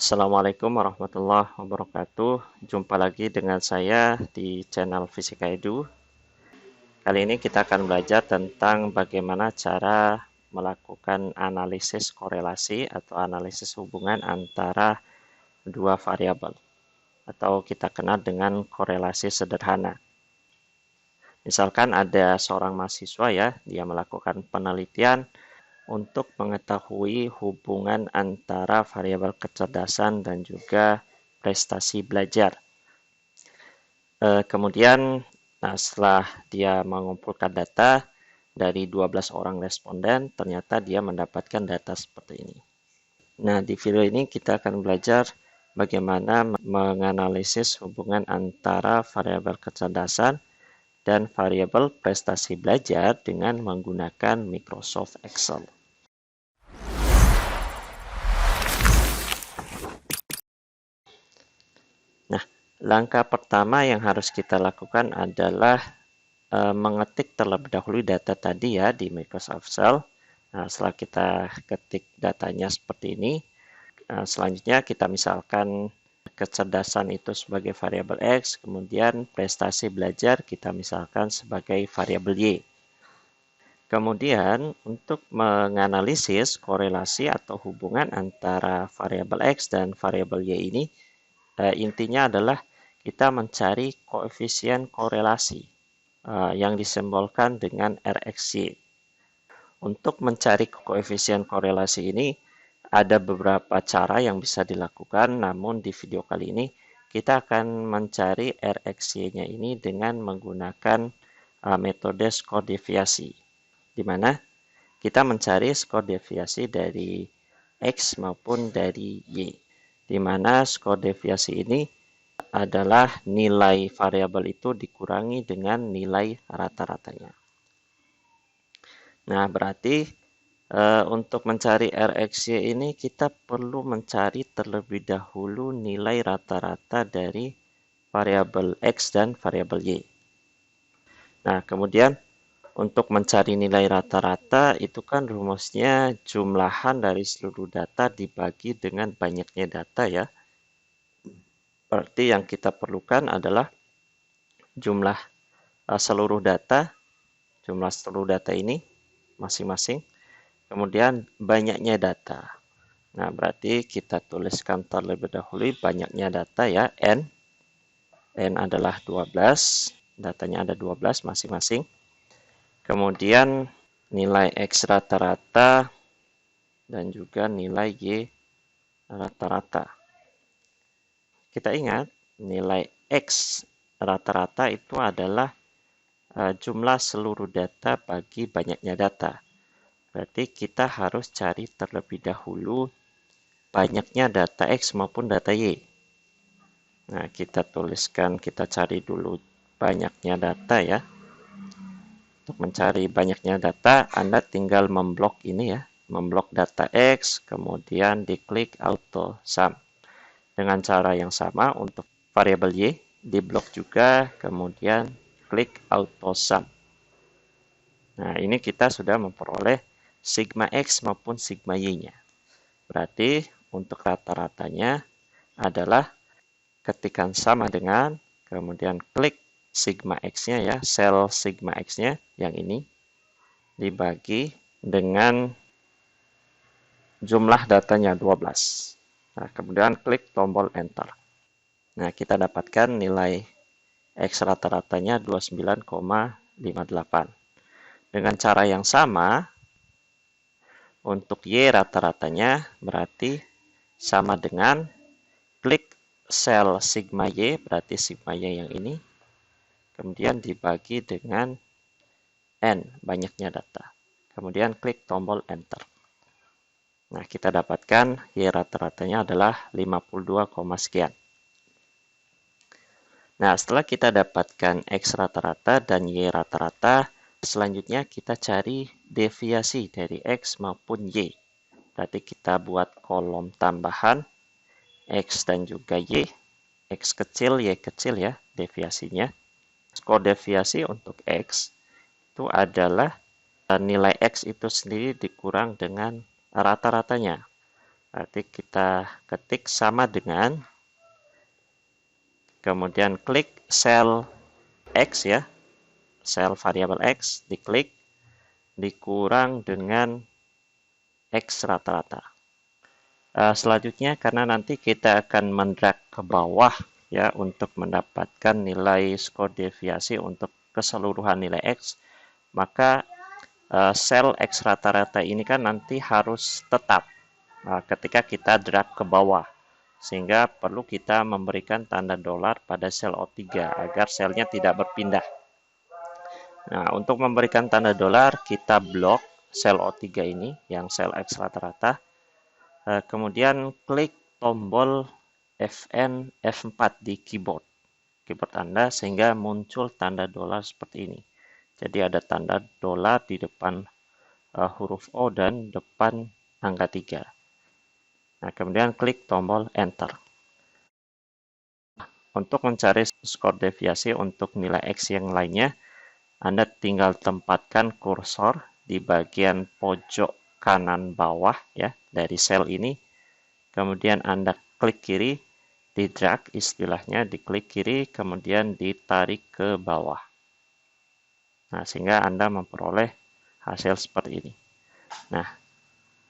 Assalamualaikum warahmatullahi wabarakatuh. Jumpa lagi dengan saya di channel Fisika Edu. Kali ini kita akan belajar tentang bagaimana cara melakukan analisis korelasi atau analisis hubungan antara dua variabel atau kita kenal dengan korelasi sederhana. Misalkan ada seorang mahasiswa ya, dia melakukan penelitian untuk mengetahui hubungan antara variabel kecerdasan dan juga prestasi belajar. Kemudian setelah dia mengumpulkan data dari 12 orang responden, ternyata dia mendapatkan data seperti ini. Nah, di video ini kita akan belajar bagaimana menganalisis hubungan antara variabel kecerdasan dan variabel prestasi belajar dengan menggunakan Microsoft Excel. Nah, langkah pertama yang harus kita lakukan adalah mengetik terlebih dahulu data tadi ya di Microsoft Excel. Nah, setelah kita ketik datanya seperti ini, selanjutnya kita misalkan kecerdasan itu sebagai variabel X, kemudian prestasi belajar kita misalkan sebagai variabel Y. Kemudian untuk menganalisis korelasi atau hubungan antara variabel X dan variabel Y ini, intinya adalah kita mencari koefisien korelasi yang disimbolkan dengan RxY. Untuk mencari koefisien korelasi ini, ada beberapa cara yang bisa dilakukan, namun di video kali ini kita akan mencari RxY-nya ini dengan menggunakan metode skor deviasi, di mana kita mencari skor deviasi dari X maupun dari Y, di mana skor deviasi ini adalah nilai variabel itu dikurangi dengan nilai rata-ratanya. Nah, berarti untuk mencari RxY ini kita perlu mencari terlebih dahulu nilai rata-rata dari variabel X dan variabel Y. Nah, kemudian untuk mencari nilai rata-rata itu kan rumusnya jumlahan dari seluruh data dibagi dengan banyaknya data ya. Berarti yang kita perlukan adalah jumlah seluruh data ini masing-masing, kemudian banyaknya data. Nah, berarti kita tuliskan terlebih dahulu banyaknya data ya, N adalah 12, datanya ada 12 masing-masing. Kemudian nilai X rata-rata dan juga nilai Y rata-rata. Kita ingat nilai X rata-rata itu adalah jumlah seluruh data bagi banyaknya data. Berarti kita harus cari terlebih dahulu banyaknya data X maupun data Y. Nah, kita tuliskan, kita cari dulu banyaknya data ya. Untuk mencari banyaknya data, Anda tinggal memblok ini ya, memblok data X, kemudian diklik auto sum. Dengan cara yang sama untuk variabel Y, diblok juga, kemudian klik auto sum. Nah, ini kita sudah memperoleh sigma X maupun sigma Y-nya. Berarti untuk rata-ratanya adalah ketikan sama dengan, kemudian klik sigma X-nya ya, sel sigma X-nya yang ini, dibagi dengan jumlah datanya 12. Nah, kemudian klik tombol enter. Nah, kita dapatkan nilai X rata-ratanya 29,58. Dengan cara yang sama, untuk Y rata-ratanya berarti sama dengan klik sel sigma Y, berarti sigma Y yang ini, kemudian dibagi dengan N, banyaknya data. Kemudian klik tombol enter. Nah, kita dapatkan Y rata-ratanya adalah 52, sekian. Nah, setelah kita dapatkan X rata-rata dan Y rata-rata, selanjutnya kita cari deviasi dari X maupun Y. Berarti kita buat kolom tambahan X dan juga Y. X kecil, Y kecil ya, deviasinya. Skor deviasi untuk X itu adalah nilai X itu sendiri dikurang dengan rata-ratanya. Berarti kita ketik sama dengan, kemudian klik sel X ya, sel variabel X, diklik, dikurang dengan X rata-rata. Selanjutnya, karena nanti kita akan mendrag ke bawah ya untuk mendapatkan nilai skor deviasi untuk keseluruhan nilai X, maka sel X rata-rata ini kan nanti harus tetap ketika kita drag ke bawah, sehingga perlu kita memberikan tanda dolar pada sel O3 agar selnya tidak berpindah. Nah, untuk memberikan tanda dolar, kita blok sel O3 ini, yang sel X rata-rata, kemudian klik tombol Fn F4 di keyboard Anda, sehingga muncul tanda dolar seperti ini. Jadi ada tanda dolar di depan huruf O dan depan angka 3. Nah, kemudian klik tombol Enter. Untuk mencari skor deviasi untuk nilai X yang lainnya, Anda tinggal tempatkan kursor di bagian pojok kanan bawah ya dari sel ini. Kemudian Anda klik kiri, di drag istilahnya, diklik kiri, kemudian ditarik ke bawah. Nah, sehingga Anda memperoleh hasil seperti ini. Nah,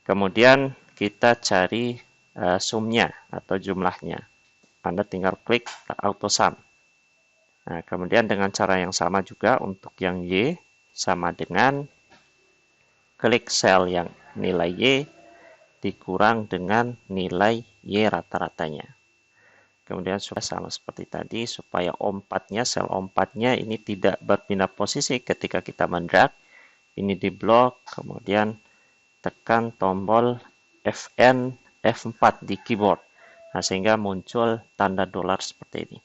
kemudian kita cari sumnya atau jumlahnya. Anda tinggal klik auto sum. Nah, kemudian dengan cara yang sama juga untuk yang Y, sama dengan klik sel yang nilai Y dikurang dengan nilai Y rata-ratanya. Kemudian sudah sama seperti tadi, supaya O4-nya, sel O4-nya ini tidak berpindah posisi ketika kita mendrag. Ini di blok, kemudian tekan tombol Fn F4 di keyboard. Nah, sehingga muncul tanda dolar seperti ini.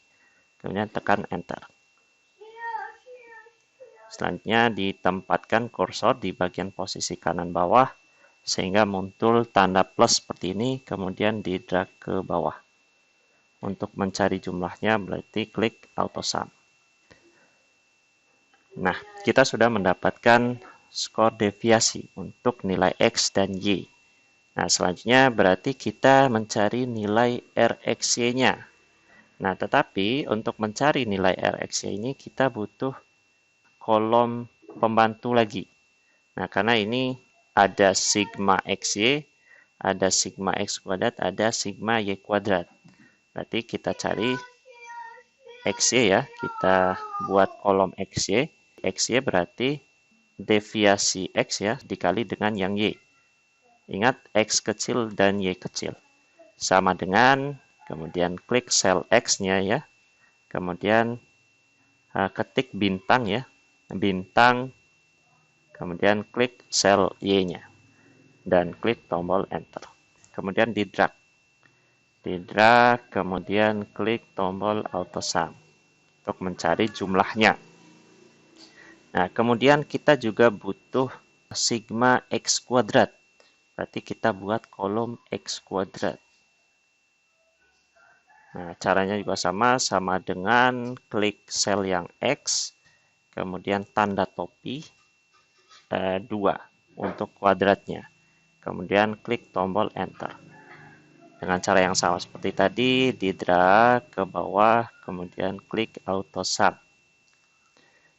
Kemudian tekan Enter. Selanjutnya ditempatkan kursor di bagian posisi kanan bawah, sehingga muncul tanda plus seperti ini, kemudian di drag ke bawah. Untuk mencari jumlahnya berarti klik auto sum. Nah, kita sudah mendapatkan skor deviasi untuk nilai X dan Y. Nah, selanjutnya berarti kita mencari nilai RxY-nya. Nah, tetapi untuk mencari nilai RxY ini kita butuh kolom pembantu lagi. Nah, karena ini ada sigma XY, ada sigma X kuadrat, ada sigma Y kuadrat. Berarti kita cari XY ya, kita buat kolom XY. XY berarti deviasi X ya, dikali dengan yang Y. Ingat, X kecil dan Y kecil. Sama dengan, kemudian klik sel X-nya ya. Kemudian ketik bintang ya, bintang, kemudian klik sel Y-nya. Dan klik tombol Enter. Kemudian di drag. Kemudian klik tombol auto sum untuk mencari jumlahnya. Nah, kemudian kita juga butuh sigma X kuadrat. Berarti kita buat kolom X kuadrat. Nah, caranya juga sama dengan klik sel yang X, kemudian tanda topi 2 untuk kuadratnya. Kemudian klik tombol Enter. Dengan cara yang sama seperti tadi, di drag ke bawah, kemudian klik auto sum.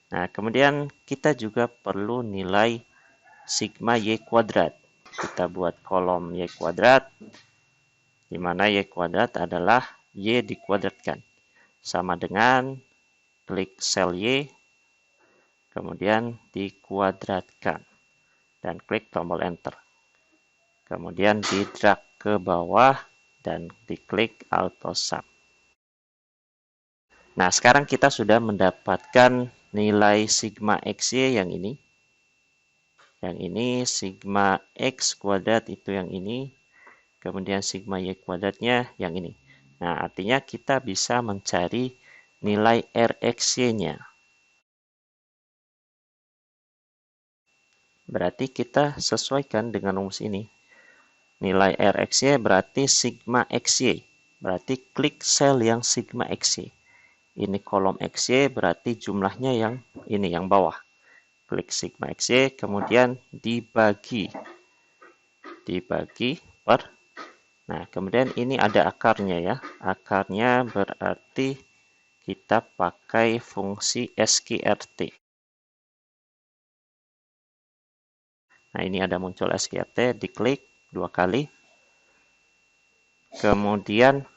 Nah, kemudian kita juga perlu nilai sigma Y kuadrat. Kita buat kolom Y kuadrat, di mana Y kuadrat adalah Y dikuadratkan. Sama dengan klik sel Y, kemudian dikuadratkan, dan klik tombol Enter. Kemudian di drag ke bawah, dan diklik auto sum. Nah, sekarang kita sudah mendapatkan nilai sigma XY yang ini. Yang ini sigma X kuadrat itu yang ini. Kemudian sigma Y kuadratnya yang ini. Nah, artinya kita bisa mencari nilai RxY-nya. Berarti kita sesuaikan dengan rumus ini. Nilai RxY berarti sigma XY. Berarti klik sel yang sigma XY. Ini kolom XY, berarti jumlahnya yang ini, yang bawah. Klik sigma XY, kemudian dibagi per Nah, kemudian ini ada akarnya ya. Akarnya berarti kita pakai fungsi sqrt. Nah, ini ada muncul sqrt, diklik 2 kali. Kemudian,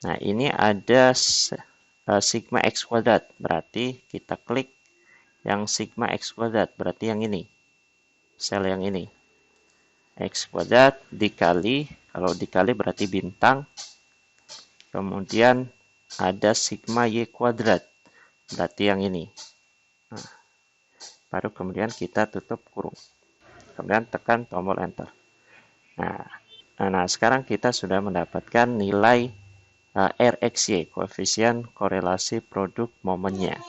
nah ini ada sigma x kuadrat. Berarti kita klik yang sigma x kuadrat. Berarti yang ini. Sel yang ini. X kuadrat dikali, kalau dikali berarti bintang. Kemudian ada sigma y kuadrat. Berarti yang ini. Nah, baru kemudian kita tutup kurung. Kemudian tekan tombol enter. Nah, sekarang kita sudah mendapatkan nilai RxY, koefisien korelasi produk momennya.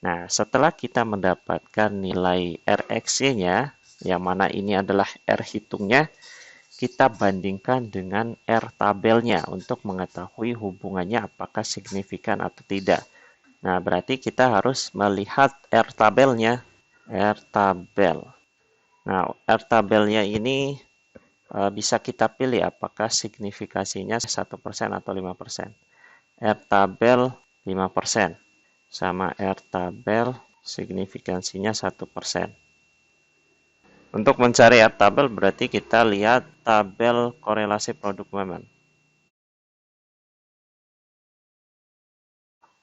Nah, setelah kita mendapatkan nilai RxY-nya, yang mana ini adalah R hitungnya, kita bandingkan dengan R tabelnya untuk mengetahui hubungannya apakah signifikan atau tidak. Nah, berarti kita harus melihat R tabelnya. R tabel. Nah, R tabelnya ini bisa kita pilih apakah signifikasinya 1% atau 5%. R tabel 5%. Sama R tabel signifikansinya 1%. Untuk mencari R tabel berarti kita lihat tabel korelasi produk momen.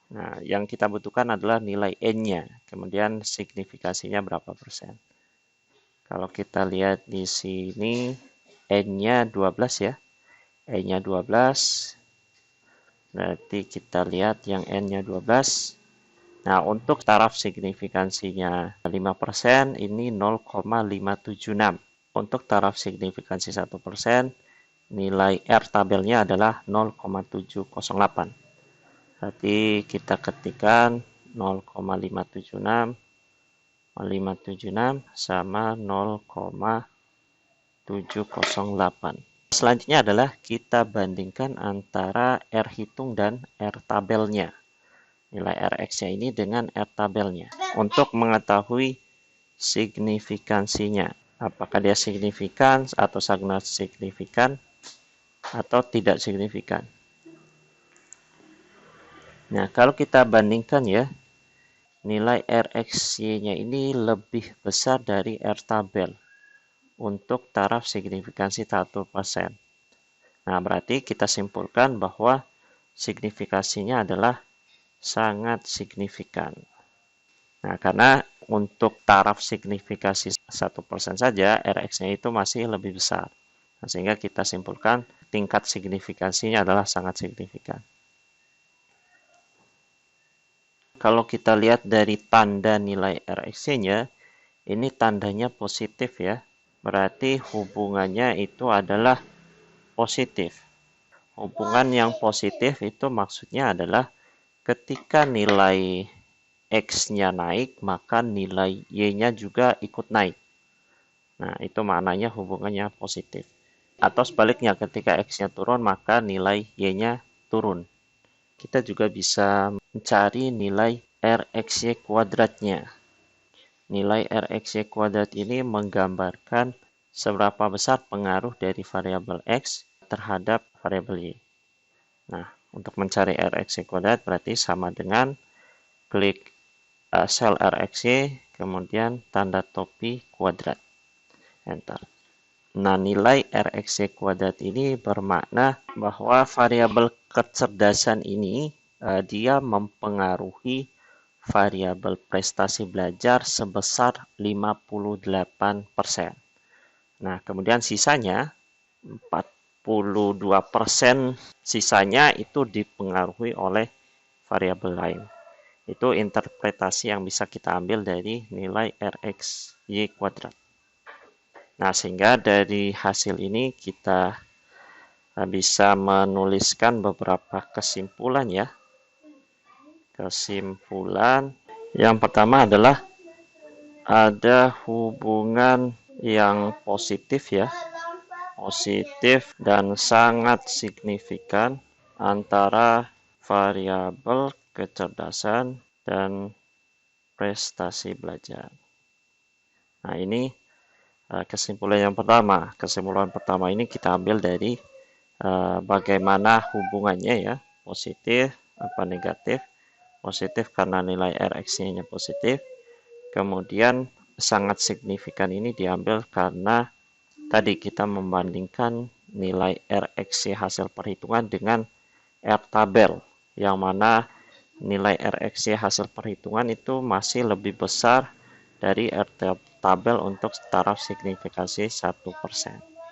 Nah, yang kita butuhkan adalah nilai N-nya, kemudian signifikasinya berapa persen. Kalau kita lihat di sini N-nya 12 ya. N-nya 12. Berarti kita lihat yang N-nya 12. Nah, untuk taraf signifikansinya 5%, ini 0,576. Untuk taraf signifikansi 1%, nilai R tabelnya adalah 0,708. Berarti kita ketikkan 0,576 sama 0,708. Selanjutnya adalah kita bandingkan antara R hitung dan R tabelnya. Nilai Rx-nya ini dengan R tabelnya. Untuk mengetahui signifikansinya. Apakah dia signifikan atau sangat signifikan atau tidak signifikan. Nah, kalau kita bandingkan ya, nilai Rxy-nya ini lebih besar dari R tabel untuk taraf signifikansi 1%. Nah, berarti kita simpulkan bahwa signifikasinya adalah sangat signifikan. Nah, karena untuk taraf signifikasi 1% saja, Rx-nya itu masih lebih besar. Nah, sehingga kita simpulkan tingkat signifikasinya adalah sangat signifikan. Kalau kita lihat dari tanda nilai Rx-nya, ini tandanya positif ya. Berarti hubungannya itu adalah positif. Hubungan yang positif itu maksudnya adalah ketika nilai X-nya naik, maka nilai Y-nya juga ikut naik. Nah, itu maknanya hubungannya positif. Atau sebaliknya, ketika X-nya turun, maka nilai Y-nya turun. Kita juga bisa mencari nilai Rxy kuadratnya. Nilai Rxy kuadrat ini menggambarkan seberapa besar pengaruh dari variabel X terhadap variabel Y. Nah, untuk mencari Rxy kuadrat berarti sama dengan klik sel Rxy, kemudian tanda topi kuadrat. Enter. Nah, nilai Rxy kuadrat ini bermakna bahwa variabel kecerdasan ini dia mempengaruhi variabel prestasi belajar sebesar 58%. Nah, kemudian sisanya 42% sisanya itu dipengaruhi oleh variabel lain. Itu interpretasi yang bisa kita ambil dari nilai Rxy kuadrat. Nah, sehingga dari hasil ini kita bisa menuliskan beberapa kesimpulan ya. Kesimpulan yang pertama adalah ada hubungan yang positif ya. Positif dan sangat signifikan antara variabel kecerdasan dan prestasi belajar. Nah, ini Kesimpulan pertama ini kita ambil dari bagaimana hubungannya ya, positif apa negatif. Positif karena nilai RX-nya positif. Kemudian sangat signifikan ini diambil karena tadi kita membandingkan nilai RX hasil perhitungan dengan R tabel, yang mana nilai RX hasil perhitungan itu masih lebih besar dari R tabel untuk taraf signifikasi 1%.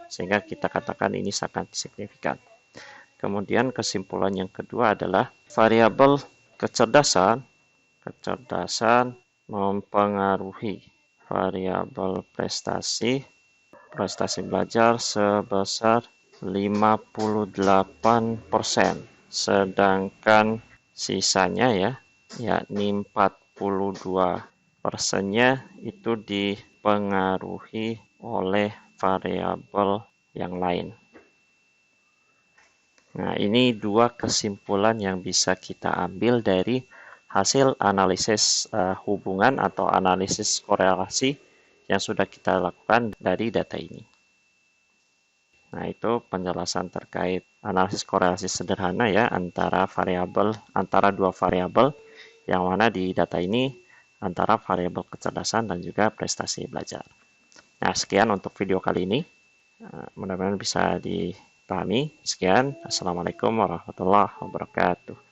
Sehingga kita katakan ini sangat signifikan. Kemudian kesimpulan yang kedua adalah variabel kecerdasan mempengaruhi variabel prestasi belajar sebesar 58%, sedangkan sisanya yakni 42%-nya itu dipengaruhi oleh variabel yang lain. Nah, ini dua kesimpulan yang bisa kita ambil dari hasil analisis hubungan atau analisis korelasi yang sudah kita lakukan dari data ini. Nah, itu penjelasan terkait analisis korelasi sederhana ya antara dua variabel yang mana di data ini antara variabel kecerdasan dan juga prestasi belajar. Nah, sekian untuk video kali ini. Mudah-mudahan bisa dipahami. Sekian. Assalamualaikum warahmatullahi wabarakatuh.